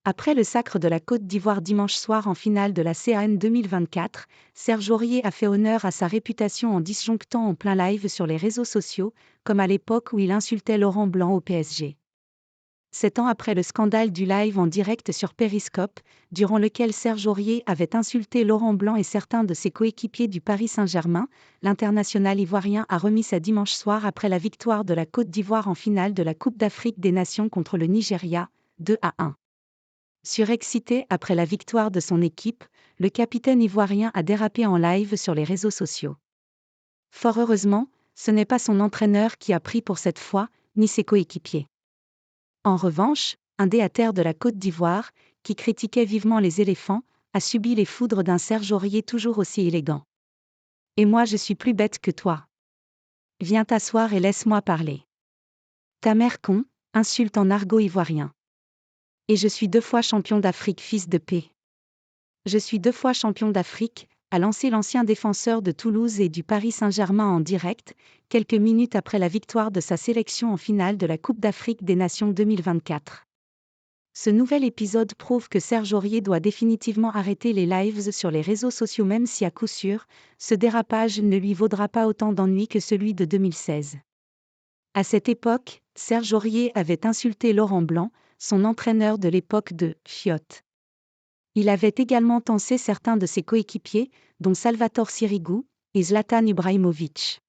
Après le sacre de la Côte d'Ivoire dimanche soir en finale de la CAN 2024, Serge Aurier a fait honneur à sa réputation en disjonctant en plein live sur les réseaux sociaux, comme à l'époque où il insultait Laurent Blanc au PSG. 7 ans après le scandale du live en direct sur Periscope, durant lequel Serge Aurier avait insulté Laurent Blanc et certains de ses coéquipiers du Paris Saint-Germain, l'international ivoirien a remis sa dimanche soir après la victoire de la Côte d'Ivoire en finale de la Coupe d'Afrique des Nations contre le Nigeria, 2-1. Surexcité après la victoire de son équipe, le capitaine ivoirien a dérapé en live sur les réseaux sociaux. Fort heureusement, ce n'est pas son entraîneur qui a pris pour cette fois, ni ses coéquipiers. En revanche, un dé à terre de la Côte d'Ivoire, qui critiquait vivement les éléphants, a subi les foudres d'un Serge Aurier toujours aussi élégant. Et moi je suis plus bête que toi. Viens t'asseoir et laisse-moi parler. Ta mère con, insulte en argot ivoirien. Et je suis 2 fois champion d'Afrique fils de paix. Je suis 2 fois champion d'Afrique, a lancé l'ancien défenseur de Toulouse et du Paris Saint-Germain en direct, quelques minutes après la victoire de sa sélection en finale de la Coupe d'Afrique des Nations 2024. Ce nouvel épisode prouve que Serge Aurier doit définitivement arrêter les lives sur les réseaux sociaux même si à coup sûr, ce dérapage ne lui vaudra pas autant d'ennuis que celui de 2016. À cette époque, Serge Aurier avait insulté Laurent Blanc, son entraîneur de l'époque de « Chiottes ». Il avait également tancé certains de ses coéquipiers, dont Salvatore Sirigu et Zlatan Ibrahimovic.